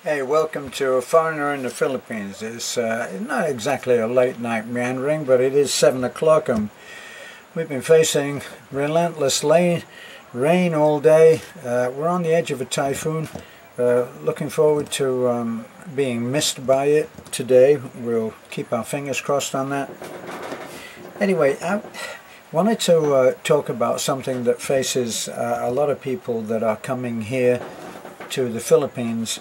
Hey, welcome to A Foreigner in the Philippines. It's not exactly a late night meandering, but it is 7 o'clock and we've been facing relentless rain all day. We're on the edge of a typhoon. Looking forward to being missed by it today. We'll keep our fingers crossed on that. Anyway, I wanted to talk about something that faces a lot of people that are coming here to the Philippines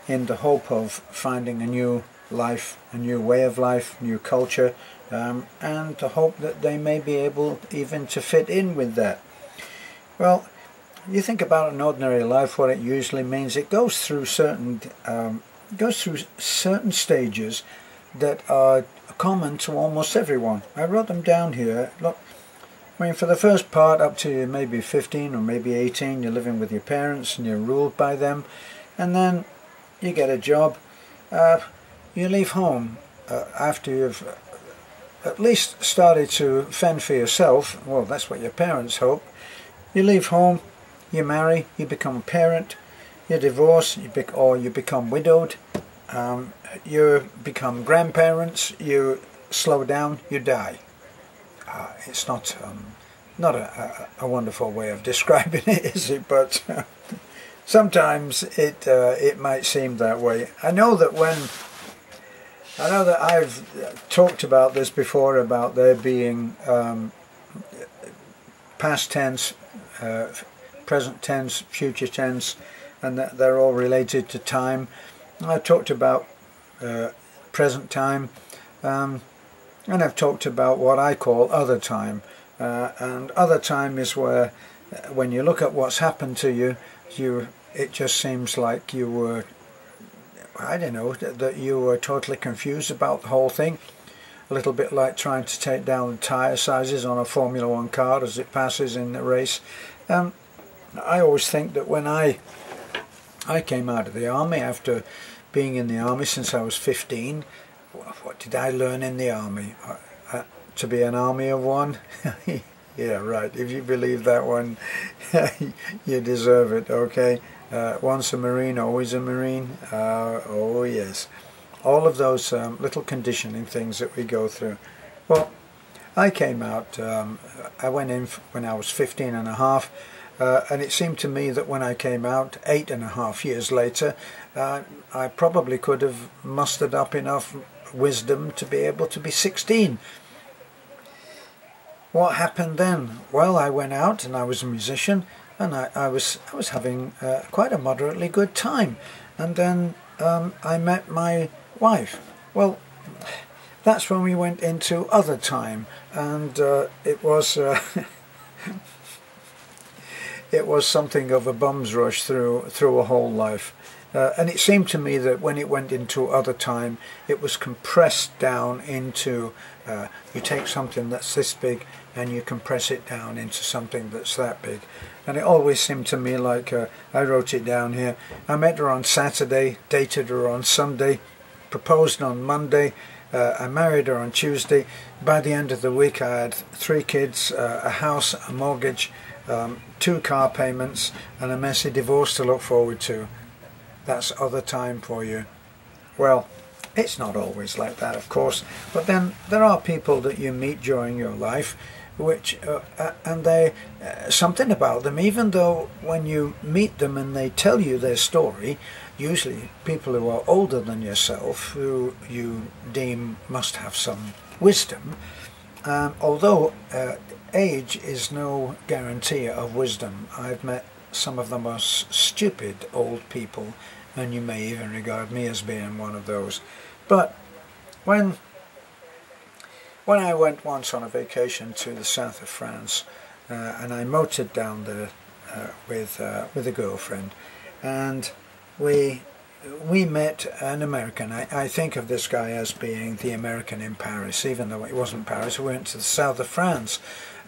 in the hope of finding a new life, a new way of life, new culture, and the hope that they may be able even to fit in with that. Well, you think about an ordinary life, what it usually means. It goes through certain stages that are common to almost everyone. I wrote them down here. Look, I mean, for the first part, up to maybe 15 or maybe 18, you're living with your parents and you're ruled by them, and then you get a job, you leave home after you've at least started to fend for yourself. Well, that's what your parents hope. You leave home, you marry, you become a parent, you divorce, or you become widowed, you become grandparents, you slow down, you die. It's not a wonderful way of describing it, is it? But sometimes it might seem that way. I know that I've talked about this before, about there being past tense, present tense, future tense, and that they're all related to time. I've talked about present time, and I've talked about what I call other time. And other time is where, when you look at what's happened to you, it just seems like you were, I don't know, that you were totally confused about the whole thing. A little bit like trying to take down the tyre sizes on a Formula 1 car as it passes in the race. I always think that when I came out of the army, after being in the army since I was 15, what did I learn in the army? To be an army of one? Yeah, right. If you believe that one, you deserve it, okay? Once a Marine, always a Marine. Oh, yes. All of those little conditioning things that we go through. Well, I came out, I went in when I was 15 and a half, and it seemed to me that when I came out 8.5 years later, I probably could have mustered up enough wisdom to be able to be 16. What happened then? Well, I went out and I was a musician, and I was having quite a moderately good time, and then I met my wife. Well, that's when we went into other time, and it was it was something of a bum's rush through a whole life. And it seemed to me that when it went into other time, it was compressed down into, you take something that's this big and you compress it down into something that's that big. And it always seemed to me like, I wrote it down here, I met her on Saturday, dated her on Sunday, proposed on Monday, I married her on Tuesday. By the end of the week I had 3 kids, a house, a mortgage, 2 car payments, and a messy divorce to look forward to. That's other time for you. Well, it's not always like that, of course, but then there are people that you meet during your life which and they something about them, even though when you meet them and they tell you their story, usually people who are older than yourself, who you deem must have some wisdom, although age is no guarantee of wisdom. I've met some of the most stupid old people, and you may even regard me as being one of those. But when I went once on a vacation to the south of France, and I motored down there with a girlfriend, and we met an American. I think of this guy as being the American in Paris, even though it wasn't Paris. We went to the south of France,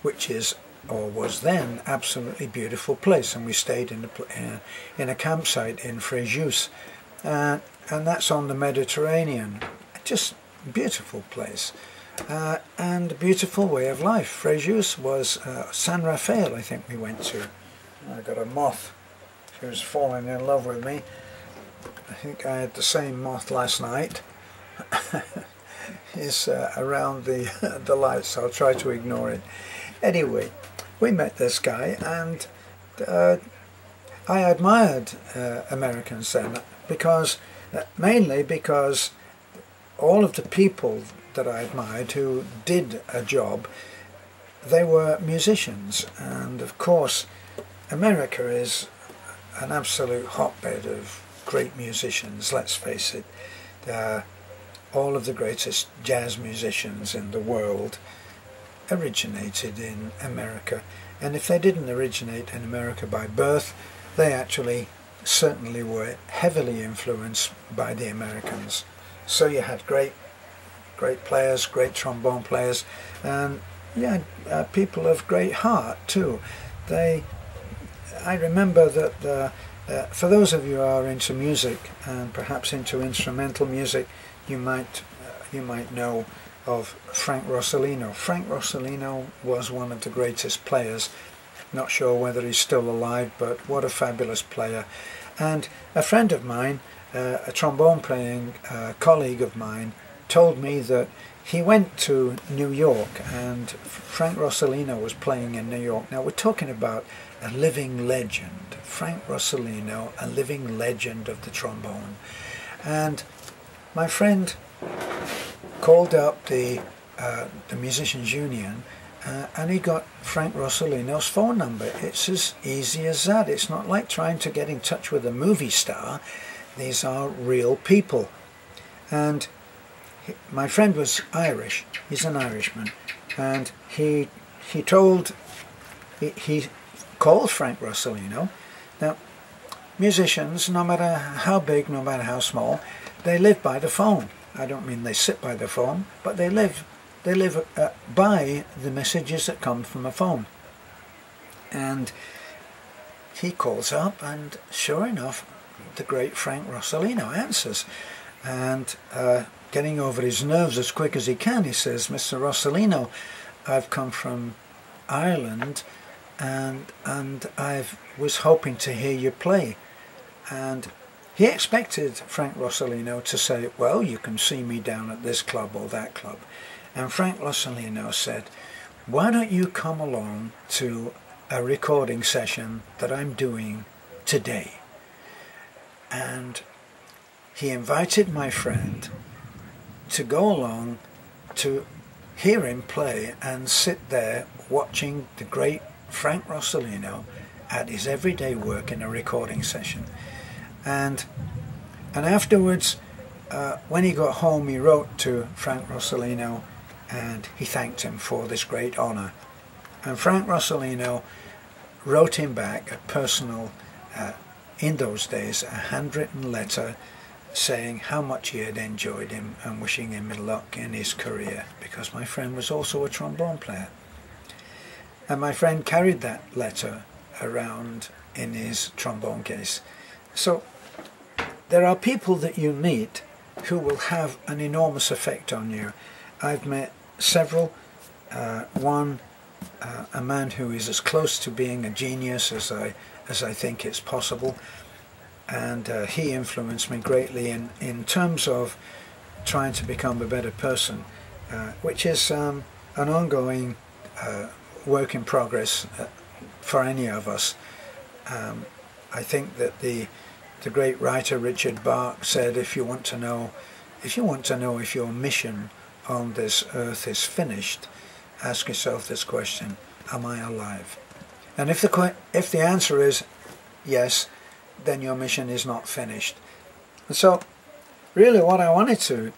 which is, or was then, absolutely beautiful place, and we stayed in a campsite in Fréjus, and that's on the Mediterranean. Just beautiful place, and a beautiful way of life. Fréjus was San Rafael, I think we went to. I got a moth. She was falling in love with me. I think I had the same moth last night. Is around the the lights, so I'll try to ignore it. Anyway, we met this guy, and I admired Americans then, because mainly because all of the people that I admired who did a job, they were musicians, and of course America is an absolute hotbed of great musicians, let's face it. All of the greatest jazz musicians in the world originated in America, and if they didn't originate in America by birth, they actually certainly were heavily influenced by the Americans. So you had great players, great trombone players, and yeah, people of great heart too. I remember that for those of you who are into music, and perhaps into instrumental music, you might know of Frank Rossellino. Frank Rossellino was one of the greatest players. Not sure whether he's still alive, but what a fabulous player. And a friend of mine, a trombone playing colleague of mine, told me that he went to New York and Frank Rossellino was playing in New York. Now we're talking about a living legend. Frank Rossellino, a living legend of the trombone. And my friend called up the Musicians Union and he got Frank Rossellino's phone number. It's as easy as that. It's not like trying to get in touch with a movie star. These are real people. And my friend was Irish. He's an Irishman. And he called Frank Rossellino. Now, musicians, no matter how big, no matter how small, they live by the phone. I don't mean they sit by the phone, but they live by the messages that come from a phone. And he calls up, and sure enough, the great Frank Rossellino answers. And getting over his nerves as quick as he can, he says, "Mr. Rossellino, I've come from Ireland, and I was hoping to hear you play." And he expected Frank Rossellino to say, "Well, you can see me down at this club or that club." And Frank Rossellino said, "Why don't you come along to a recording session that I'm doing today?" And he invited my friend to go along to hear him play and sit there watching the great Frank Rossellino at his everyday work in a recording session. And afterwards, when he got home, he wrote to Frank Rossellino and he thanked him for this great honour. And Frank Rossellino wrote him back a personal, in those days, a handwritten letter saying how much he had enjoyed him and wishing him luck in his career, because my friend was also a trombone player. And my friend carried that letter around in his trombone case. So there are people that you meet who will have an enormous effect on you. I've met several. One, a man who is as close to being a genius as I think it's possible, and he influenced me greatly in terms of trying to become a better person, which is an ongoing work in progress for any of us. I think that the great writer Richard Bach said, if you want to know if your mission on this earth is finished, ask yourself this question: am I alive? And if the answer is yes, then your mission is not finished. And so really what I wanted to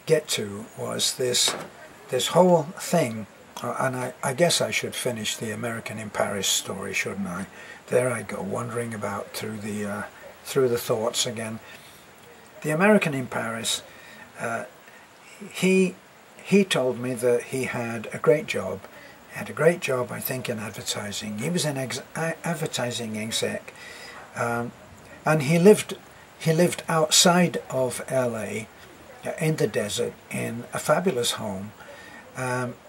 get to was this whole thing, and I guess I should finish the American in Paris story, shouldn't I? There I go, wandering about through the thoughts again. The American in Paris, he told me that he had a great job. He had a great job, I think, in advertising. He was an advertising exec, and he lived outside of LA, in the desert, in a fabulous home.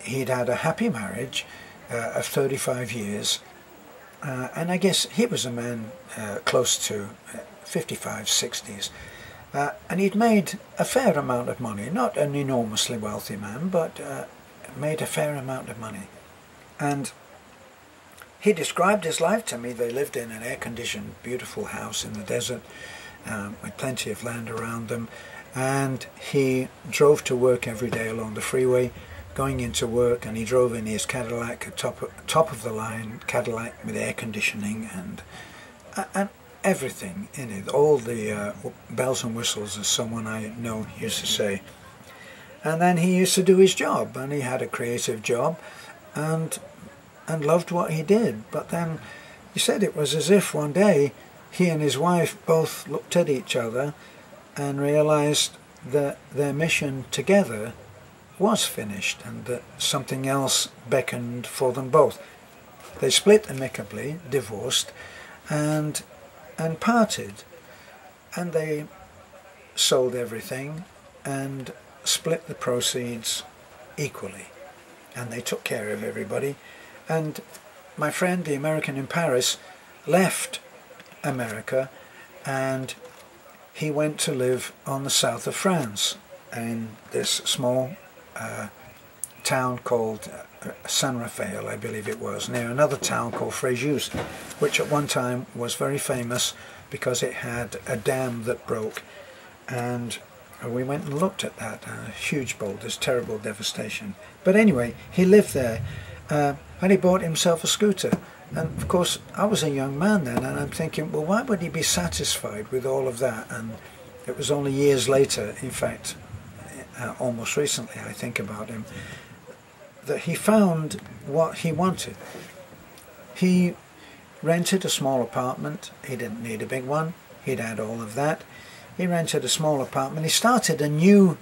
He'd had a happy marriage of 35 years. and I guess he was a man close to 55, 60s, and he'd made a fair amount of money, not an enormously wealthy man, but made a fair amount of money. And he described his life to me. They lived in an air-conditioned, beautiful house in the desert with plenty of land around them, and he drove to work every day along the freeway, going into work, and he drove in his Cadillac, a top of the line Cadillac with air conditioning and everything in it, all the bells and whistles, as someone I know used to say. And then he used to do his job, and he had a creative job, and loved what he did. But then he said it was as if one day he and his wife both looked at each other and realized that their mission together was finished, and that something else beckoned for them both. They split amicably, divorced, and parted, and they sold everything and split the proceeds equally, and they took care of everybody. And my friend, the American in Paris, left America, and he went to live on the south of France in this small town called San Rafael, I believe it was, near another town called Fréjus, which at one time was very famous because it had a dam that broke, and we went and looked at that. Huge boulders, terrible devastation. But anyway, he lived there, and he bought himself a scooter. And of course, I was a young man then, and I'm thinking, well, why would he be satisfied with all of that? And it was only years later, in fact, almost recently, I think about him, that he found what he wanted. He rented a small apartment. He didn't need a big one. He'd had all of that. He rented a small apartment. He started a new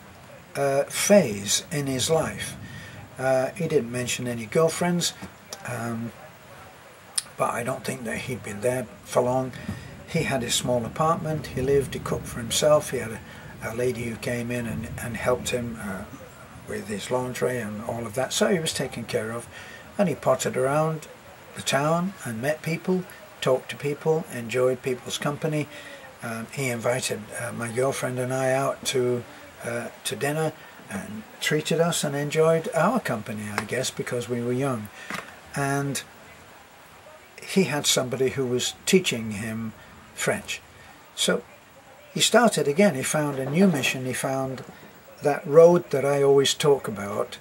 phase in his life. He didn't mention any girlfriends, but I don't think that he'd been there for long. He had his small apartment. He lived, he cooked for himself. He had a lady who came in and helped him with his laundry and all of that. So he was taken care of, and he pottered around the town and met people, talked to people, enjoyed people's company. He invited my girlfriend and I out to dinner and treated us and enjoyed our company, I guess, because we were young. And he had somebody who was teaching him French. So he started again. He found a new mission. He found that road that I always talk about,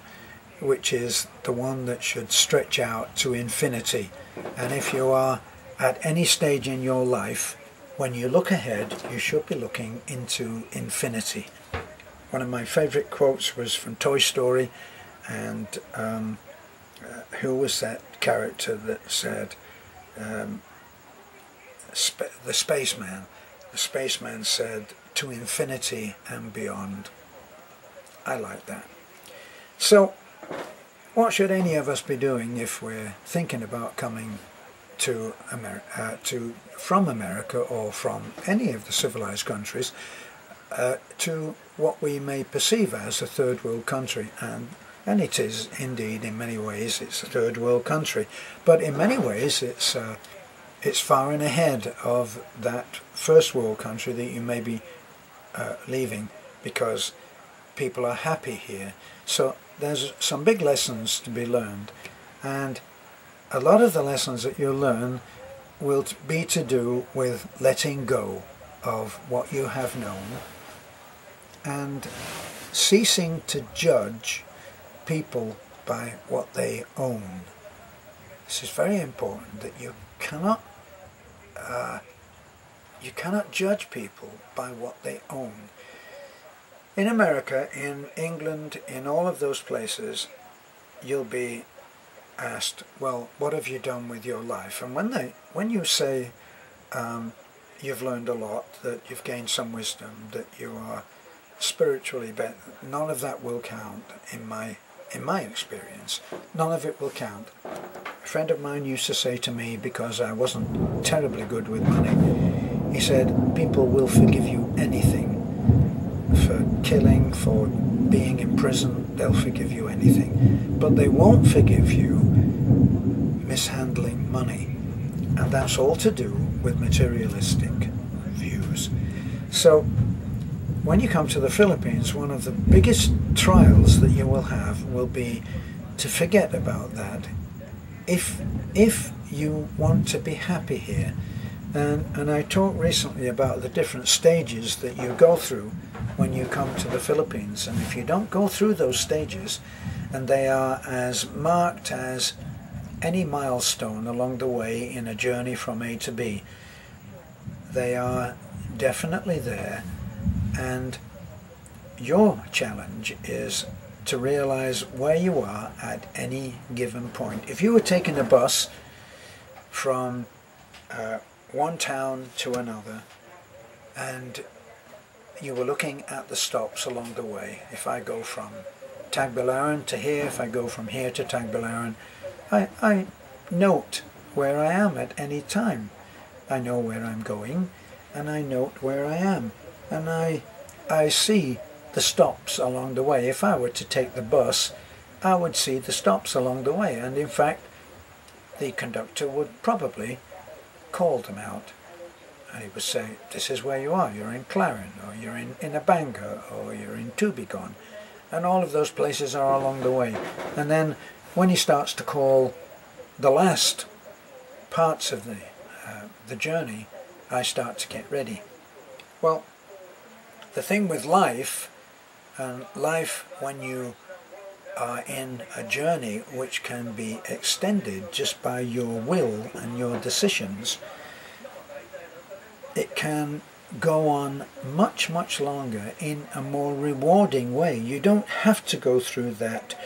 which is the one that should stretch out to infinity. And if you are at any stage in your life, when you look ahead, you should be looking into infinity. One of my favorite quotes was from Toy Story, and who was that character that said, the spaceman. The spaceman said, "To infinity and beyond." I like that. So, what should any of us be doing if we're thinking about coming to from America or from any of the civilized countries to what we may perceive as a third world country? And it is indeed, in many ways, it's a third world country, but in many ways it's far and ahead of that first world country that you may be leaving, because people are happy here. So there's some big lessons to be learned, and a lot of the lessons that you'll learn will be to do with letting go of what you have known and ceasing to judge people by what they own. This is very important, that you cannot judge people by what they own. In America, in England, in all of those places, you'll be asked, well, what have you done with your life? And when you say you've learned a lot, that you've gained some wisdom, that you are spiritually better, none of that will count in my experience. None of it will count. A friend of mine used to say to me, because I wasn't terribly good with money, he said, people will forgive you anything. For killing, for being in prison, they'll forgive you anything. But they won't forgive you mishandling money. and that's all to do with materialistic views. So when you come to the Philippines, one of the biggest trials that you will have will be to forget about that. If you want to be happy here, and I talked recently about the different stages that you go through when you come to the Philippines, and if you don't go through those stages, and they are as marked as any milestone along the way in a journey from A to B, they are definitely there, and your challenge is to realize where you are at any given point. If you were taking a bus from one town to another, and you were looking at the stops along the way, if I go from Tagbilaran to here, if I go from here to Tagbilaran, I note where I am at any time. I know where I'm going, and I note where I am, and I see the stops along the way. If I were to take the bus, I would see the stops along the way, and in fact the conductor would probably call them out, and he would say, this is where you are, you're in Claren, or you're in Abanga, or you're in Tubigon, and all of those places are along the way. And then when he starts to call the last parts of the journey, I start to get ready. Well, the thing with life, and life when you are in a journey which can be extended just by your will and your decisions, it can go on much, much longer in a more rewarding way. You don't have to go through that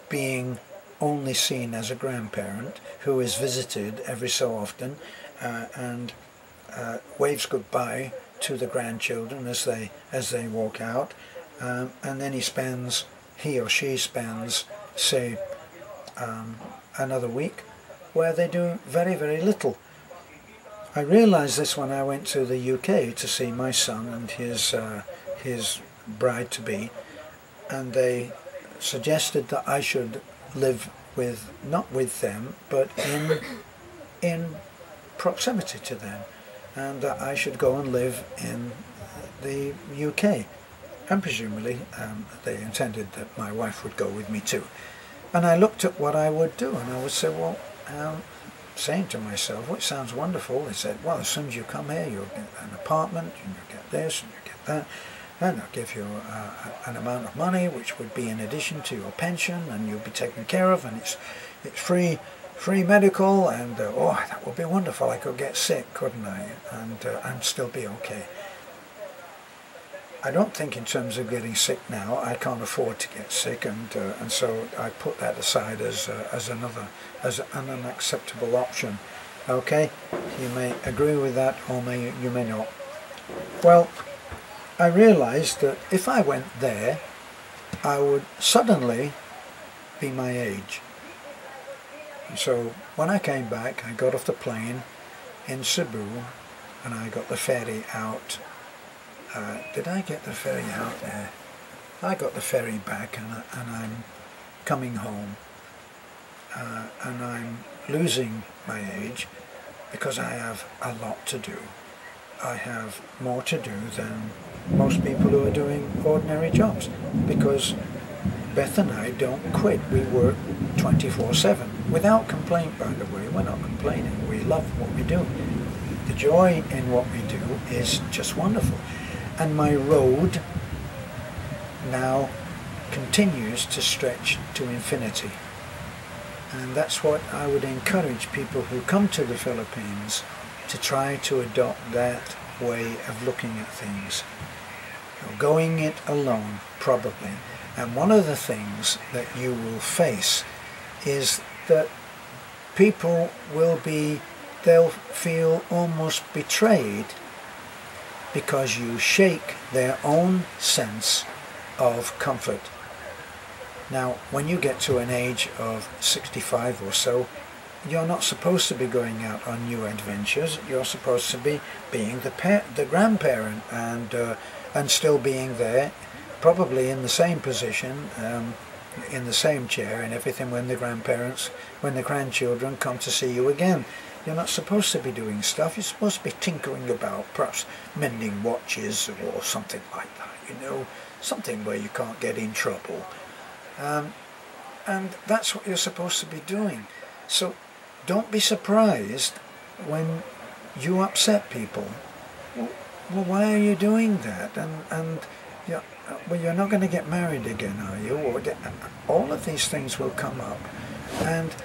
being only seen as a grandparent who is visited every so often and waves goodbye to the grandchildren as they walk out, and then he or she spends, say, another week where they do very, very little. I realized this when I went to the UK to see my son and his bride-to-be, and they suggested that I should live not with them, but in proximity to them, and that I should go and live in the UK. And presumably they intended that my wife would go with me too. And I looked at what I would do, and I would say, well, saying to myself, which sounds wonderful, they said, well, as soon as you come here, you'll get an apartment, and you'll get this, and you'll get that, and they'll give you an amount of money, which would be in addition to your pension, and you'll be taken care of, and it's free medical, and oh, that would be wonderful. I could get sick, couldn't I, and still be okay. I don't think in terms of getting sick now. I can't afford to get sick, and so I put that aside as an unacceptable option. Okay, you may agree with that, or you may not. Well, I realized that if I went there, I would suddenly be my age. And so when I came back, I got off the plane in Cebu, and I got the ferry out. Did I get the ferry out there? I got the ferry back, and I'm coming home, and I'm losing my age because I have a lot to do. I have more to do than most people who are doing ordinary jobs, because Beth and I don't quit. We work 24/7 without complaint, by the way. We're not complaining. We love what we do. The joy in what we do is just wonderful. And my road now continues to stretch to infinity. And that's what I would encourage people who come to the Philippines to try to adopt that way of looking at things. You're going it alone, probably. And one of the things that you will face is that people they'll feel almost betrayed because you shake their own sense of comfort. Now, when you get to an age of 65 or so, you're not supposed to be going out on new adventures. You're supposed to be being the grandparent and still being there, probably in the same position, in the same chair and everything when the grandchildren come to see you again. You're not supposed to be doing stuff. You're supposed to be tinkering about, perhaps mending watches or something like that, you know, something where you can't get in trouble. And that's what you're supposed to be doing. So don't be surprised when you upset people. Well, why are you doing that? And yeah, well, you're not going to get married again, are you? Or all of these things will come up, and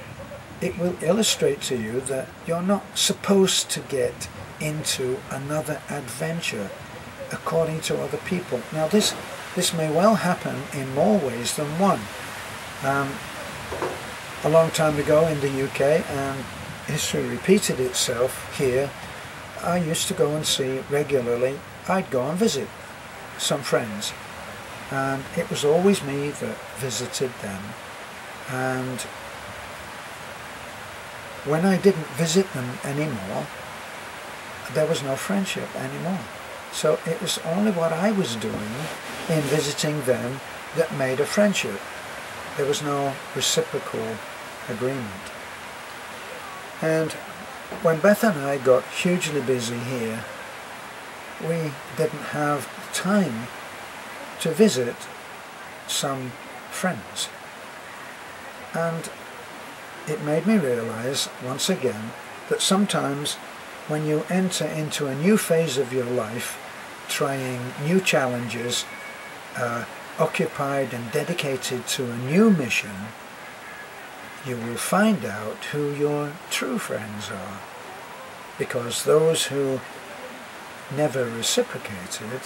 it will illustrate to you that you're not supposed to get into another adventure according to other people. Now this may well happen in more ways than one. A long time ago in the UK, and history repeated itself here, I used to go and see regularly. I'd go and visit some friends, and it was always me that visited them. And when I didn't visit them anymore, there was no friendship anymore. So it was only what I was doing in visiting them that made a friendship. There was no reciprocal agreement. And when Beth and I got hugely busy here, we didn't have time to visit some friends. And it made me realize once again that sometimes when you enter into a new phase of your life, trying new challenges, occupied and dedicated to a new mission, you will find out who your true friends are. Because those who never reciprocated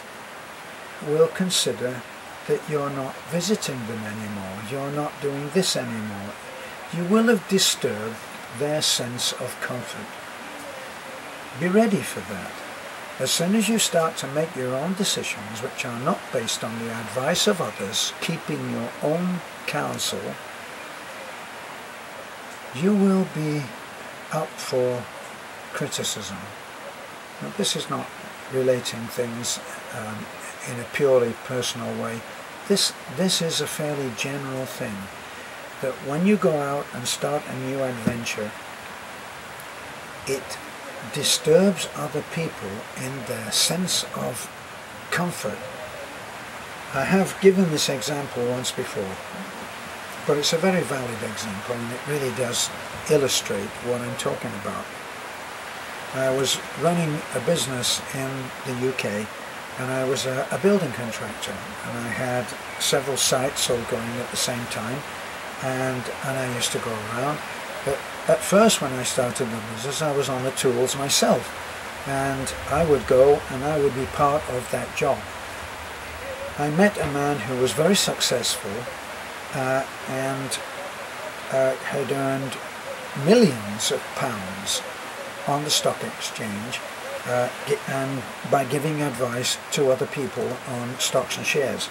will consider that you're not visiting them anymore, you're not doing this anymore. You will have disturbed their sense of comfort. Be ready for that. As soon as you start to make your own decisions, which are not based on the advice of others, keeping your own counsel, you will be up for criticism. Now, this is not relating things in a purely personal way. This is a fairly general thing, that when you go out and start a new adventure, it disturbs other people in their sense of comfort. I have given this example once before, but it's a very valid example, and it really does illustrate what I'm talking about. I was running a business in the UK, and I was a building contractor, and I had several sites all going at the same time, and I used to go around. But at first, when I started the business, I was on the tools myself, and I would go and I would be part of that job. I met a man who was very successful and had earned millions of pounds on the stock exchange and by giving advice to other people on stocks and shares.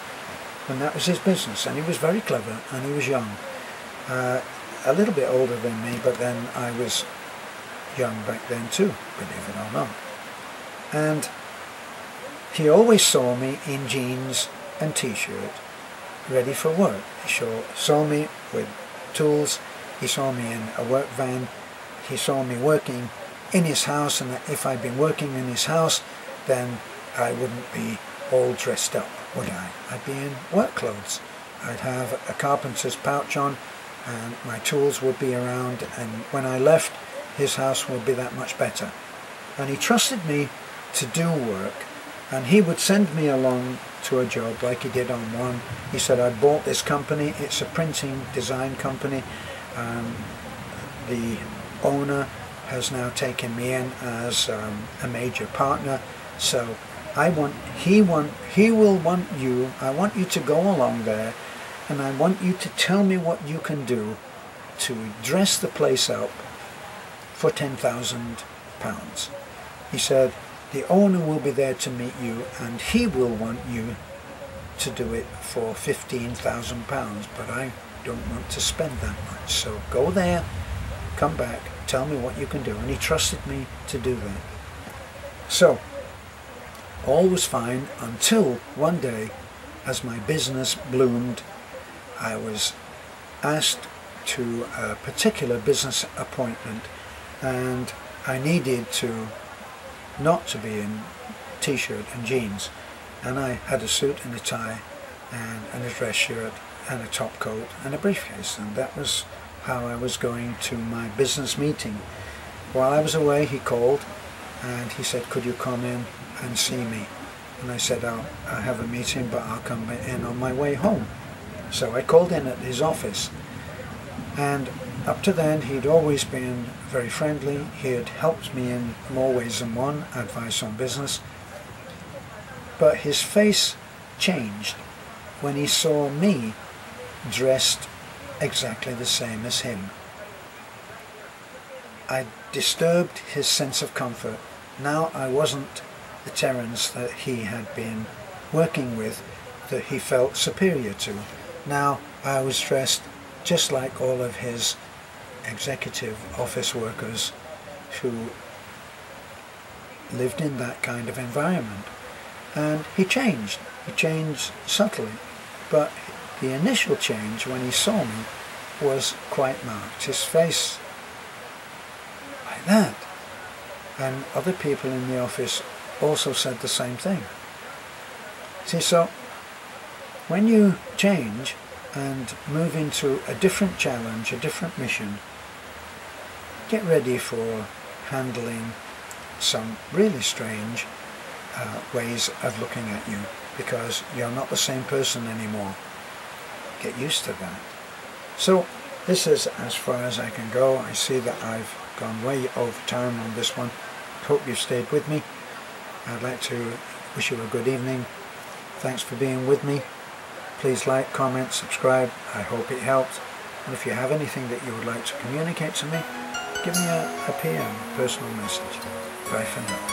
And that was his business, and he was very clever, and he was young. A little bit older than me, but then I was young back then too, believe it or not. And he always saw me in jeans and t-shirt, ready for work. He saw me with tools, he saw me in a work van, he saw me working in his house, and if I'd been working in his house, then I wouldn't be all dressed up, would I? I'd be in work clothes. I'd have a carpenter's pouch on, and my tools would be around, and when I left, his house would be that much better. And he trusted me to do work, and he would send me along to a job like he did on one. He said, I bought this company, it's a printing design company, the owner has now taken me in as a major partner, so I want you to go along there, and I want you to tell me what you can do to dress the place up for £10,000. He said, the owner will be there to meet you, and he will want you to do it for £15,000, but I don't want to spend that much. So go there, come back, tell me what you can do. And he trusted me to do that. So all was fine until one day, as my business bloomed, I was asked to a particular business appointment, and I needed to not to be in t-shirt and jeans, and I had a suit and a tie and a dress shirt and a top coat and a briefcase, and that was how I was going to my business meeting. While I was away, he called and he said, could you come in and see me? And I said, I have a meeting, but I'll come in on my way home. So I called in at his office, and up to then he'd always been very friendly. He had helped me in more ways than one, advice on business. But his face changed when he saw me dressed exactly the same as him. I disturbed his sense of comfort. Now I wasn't the Terence that he had been working with, that he felt superior to. Now I was dressed just like all of his executive office workers who lived in that kind of environment. And he changed subtly, but the initial change when he saw me was quite marked. His face like that. And other people in the office also said the same thing. See, so when you change and move into a different challenge, a different mission, get ready for handling some really strange ways of looking at you, because you're not the same person anymore. Get used to that. So this is as far as I can go. I see that I've gone way over time on this one. Hope you've stayed with me. I'd like to wish you a good evening. Thanks for being with me. Please like, comment, subscribe. I hope it helped. And if you have anything that you would like to communicate to me, give me a PM, personal message. Bye for now.